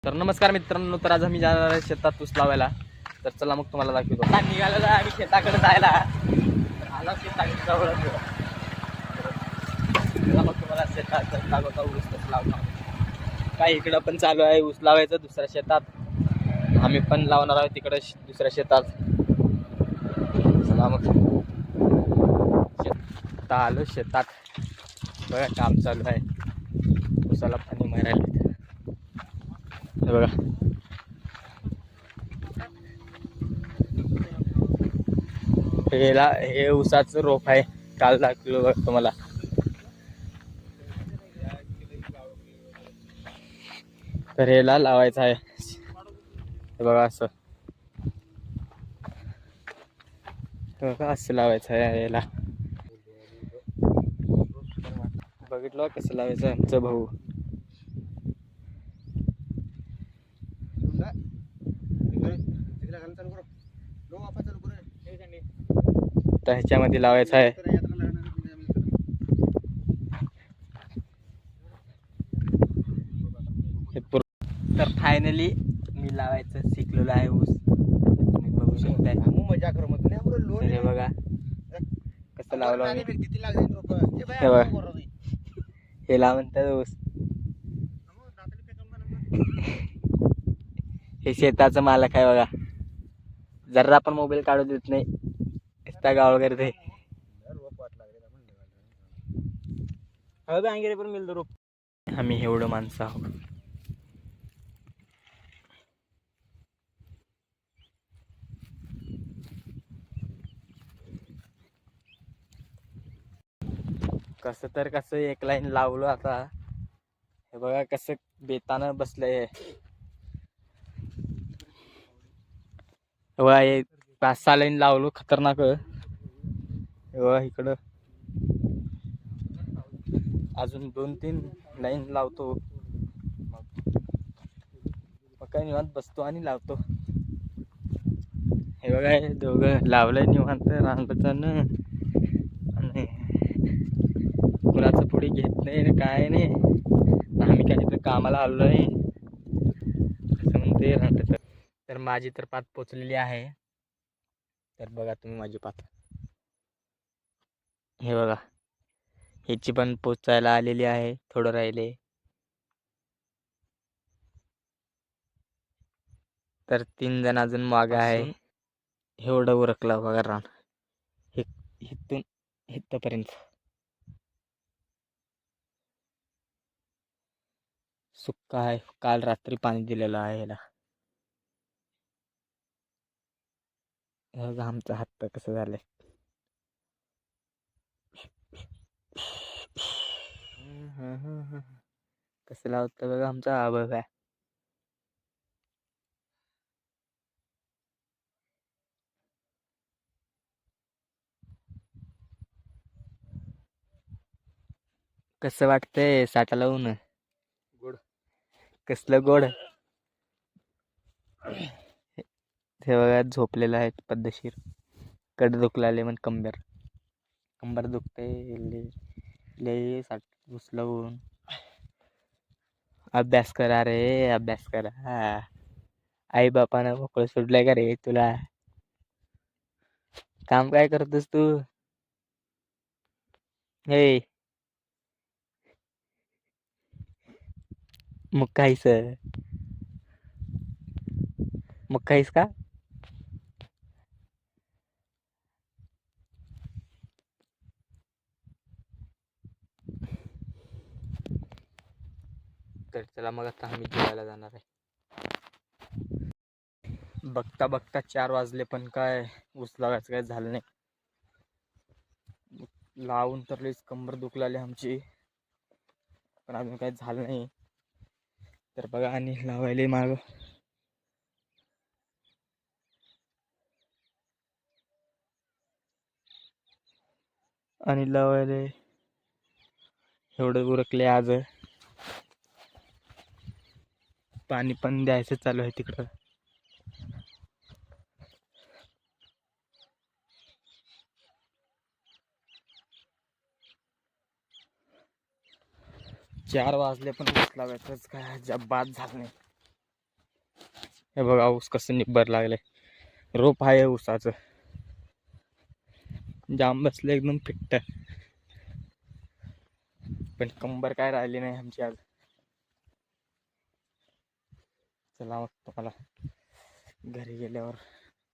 तर नमस्कार मित्रांनो, तर आज आम्ही जाणार आहे शेतात ऊस लावायला. तर चला मग तुम्हाला दाखवतो. निघालेला आहे आम्ही शेताकडे जायला. आला शेताकडे जवळ. चला मग तुम्हाला शेतात दाखवतो ऊस कसं लावतो. काय इकडं पण चालू आहे ऊस लावायचं दुसऱ्या शेतात. आम्ही पण लावणार आहोत तिकडे दुसऱ्या शेतात. चला मग आता आलो शेतात. बघा काम चालू आहे. ऊसाला पाणी मारायला. हे बघा हे ऊसाचं रोप आहे. काल दाखवलं बघ तुम्हाला. तर ह्याला लावायचं आहे. हे बघा असं. बघा असं लावायचं आहे याला. बघितलं कसं लावायचं आमचं भाऊ. तर ह्याच्यामध्ये लावायचं आहे. तर फायनली मी लावायचं शिकलेलो आहे ऊस. तुम्ही बघू शकताय. हे बघा कसं लावलं. हे बघा हे लावतात ऊस. हे शेताचं मालक आहे बघा. जरा पण मोबाईल काढू देत नाही. नुसता गाव करते. आम्ही एवढं माणसं आहोत. कसं तर कसं एक लाईन लावलो आता. हे बघा कसं बेतानं बसलंय. बघा हे 5-6 लाईन लावलो खतरनाक. हे बघा इकडं अजून 2-3 लाईन लावतो. मग काय निवांत बसतो आणि लावतो. हे बघा हे दोघं लावलंय निवांत रानबचान. आणि कुणाचं पुढे घेत नाही ना काय नाही. आम्ही काहीतरी कामाला आलो नाही असं म्हणते रानबचान. तर माझी तर पात पोचलेली आहे. तर बघा तुम्ही माझी पात. हे बघा ह्याची पण पोचायला आलेली आहे. थोडं राहिले. तर 3 जण अजून मागे आहे. एवढं उरकलं बघा रान. इथून इथपर्यंत सुक्का आहे. काल रात्री पाणी दिलेलं आहे याला. आमचा हात कसं झालंय. कसं लावतं बघा आमचा आबा आहे. कसं वाटतंय साठा लावून. गोड कसलं गोड. हे बघा झोपलेलं आहे पद्धतशीर. कड दुखलाले म्हण कंबर दुखते. ले साठ उचलवून अभ्यास करा रे अभ्यास करा. आई बापानं मोकळं सोडलंय का रे तुला. काम काय करतोस तू. हे मग काहीच मग काहीच का. तर चला मग आता आम्ही जेवायला जाणार आहे. बघता बघता 4 वाजले पण काय ऊस लावायचं काय झालं नाही. लावून तर लईच कंबर दुखलाली आमची. पण अजून काही झालं नाही. तर बघा आणि लावायला माग. आणि लावायला एवढं उरकले आज. पाणी पण द्यायचं चालू आहे तिकडं. चार वाजले पण ऊस लावायचंच काय जब्बात झालं नाही. हे बघा ऊस कसं निब्बर लागलंय. रोप आहे ऊसाचं, जाम बसलं एकदम फिट्ट. पण कंबर काय राहिली नाही आमची आज. चला मग तुम्हाला घरी गेल्यावर